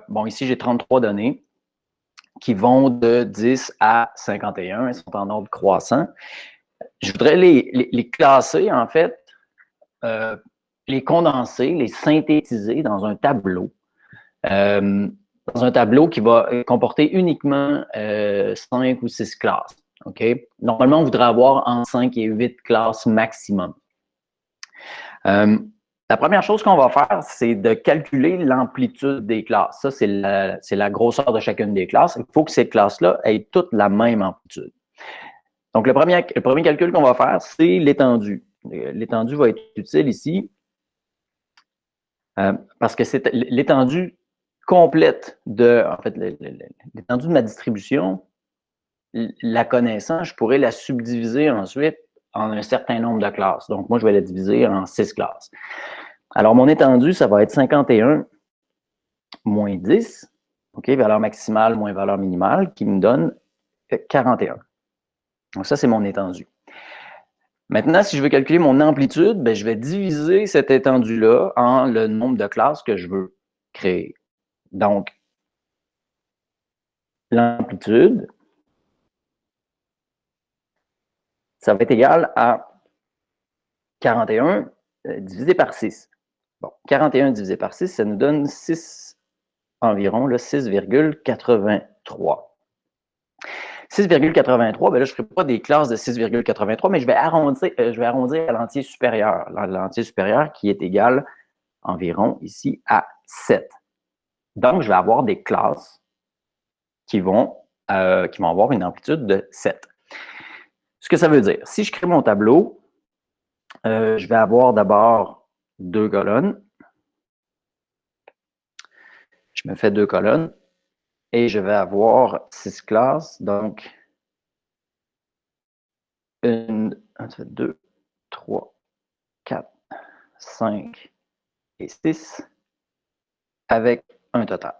bon, ici, j'ai 33 données qui vont de 10 à 51. Elles sont en ordre croissant. Je voudrais les classer, en fait, les condenser, les synthétiser dans un tableau. Dans un tableau qui va comporter uniquement 5 ou 6 classes. Okay? Normalement, on voudrait avoir entre 5 et 8 classes maximum. La première chose qu'on va faire, c'est de calculer l'amplitude des classes. Ça, c'est la grosseur de chacune des classes. Il faut que ces classes-là aient toutes la même amplitude. Donc, le premier calcul qu'on va faire, c'est l'étendue. L'étendue va être utile ici parce que c'est l'étendue complète en fait, l'étendue de ma distribution, la connaissant, je pourrais la subdiviser ensuite en un certain nombre de classes. Donc, moi, je vais la diviser en 6 classes. Alors, mon étendue, ça va être 51 moins 10, OK, valeur maximale moins valeur minimale, qui me donne 41. Donc, ça, c'est mon étendue. Maintenant, si je veux calculer mon amplitude, ben, je vais diviser cette étendue-là en le nombre de classes que je veux créer. Donc, l'amplitude, ça va être égal à 41 divisé par 6. Bon, 41 divisé par 6, ça nous donne 6 environ, 6,83. 6,83, ben là, je ne ferai pas des classes de 6,83, mais je vais arrondir à l'entier supérieur. L'entier supérieur qui est égal environ ici à 7. Donc, je vais avoir des classes qui vont avoir une amplitude de 7. Ce que ça veut dire, si je crée mon tableau, je vais avoir d'abord 2 colonnes. Je me fais 2 colonnes et je vais avoir 6 classes. Donc, 1, 2, 3, 4, 5 et 6 avec un total.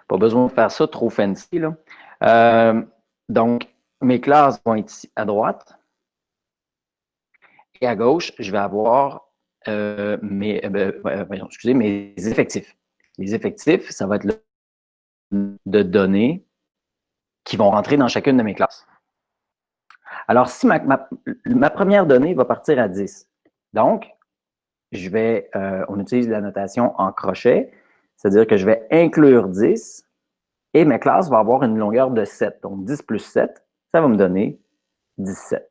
Pas besoin de faire ça trop fancy, là. Donc, mes classes vont être ici à droite. Et à gauche, je vais avoir mes effectifs. Les effectifs, ça va être le de données qui vont rentrer dans chacune de mes classes. Alors, si ma première donnée va partir à 10, donc, on utilise la notation en crochet, c'est-à-dire que je vais inclure 10 et ma classe va avoir une longueur de 7. Donc, 10 plus 7, ça va me donner 17.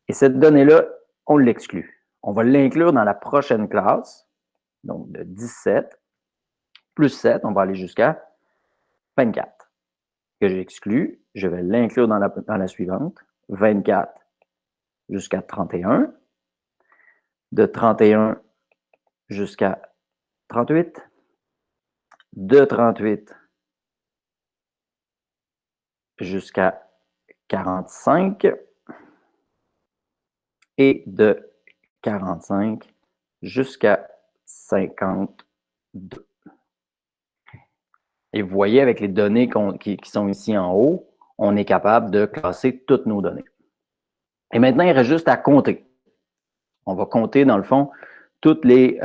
Et cette donnée-là, on l'exclut. On va l'inclure dans la prochaine classe, donc de 17 plus 7, on va aller jusqu'à 24. Que j'exclus, je vais l'inclure dans la suivante, 24 jusqu'à 31, de 31 jusqu'à 38, de 38 jusqu'à 45 et de 45 jusqu'à 52. Et vous voyez, avec les données qui sont ici en haut, on est capable de classer toutes nos données. Et maintenant, il reste juste à compter. On va compter, dans le fond, toutes les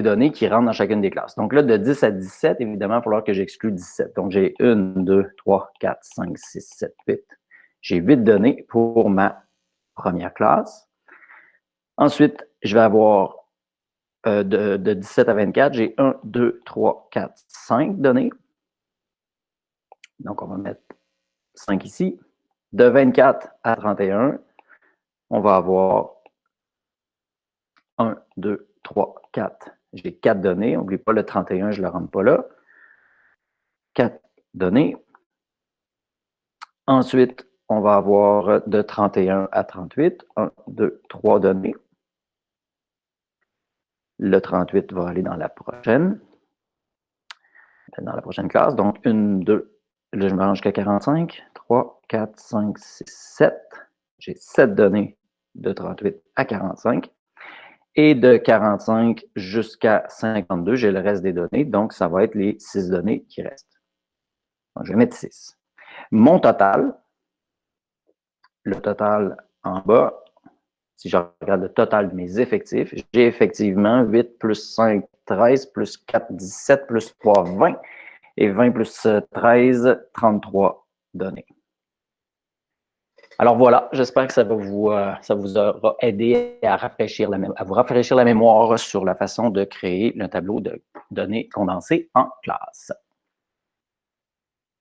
données qui rentrent dans chacune des classes. Donc là, de 10 à 17, évidemment, il va falloir que j'exclue 17. Donc, j'ai 1, 2, 3, 4, 5, 6, 7, 8. J'ai 8 données pour ma première classe. Ensuite, je vais avoir de 17 à 24, j'ai 1, 2, 3, 4, 5 données. Donc, on va mettre 5 ici. De 24 à 31, on va avoir 1, 2, 3, 4. J'ai 4 données. N'oublie pas le 31, je ne le rentre pas là. 4 données. Ensuite, on va avoir de 31 à 38. 1, 2, 3 données. Le 38 va aller dans la prochaine classe. Donc, 1, 2, là, je me rends jusqu'à 45. 3, 4, 5, 6, 7. J'ai 7 données de 38 à 45. Et de 45 jusqu'à 52, j'ai le reste des données. Donc, ça va être les 6 données qui restent. Donc, je vais mettre 6. Mon total, le total en bas, si je regarde le total de mes effectifs, j'ai effectivement 8 plus 5 13, plus 4, 17, plus 3, 20, et 20 plus 13, 33 données. Alors voilà, j'espère que ça vous aura aidé à vous rafraîchir la mémoire sur la façon de créer le tableau de données condensées en classe.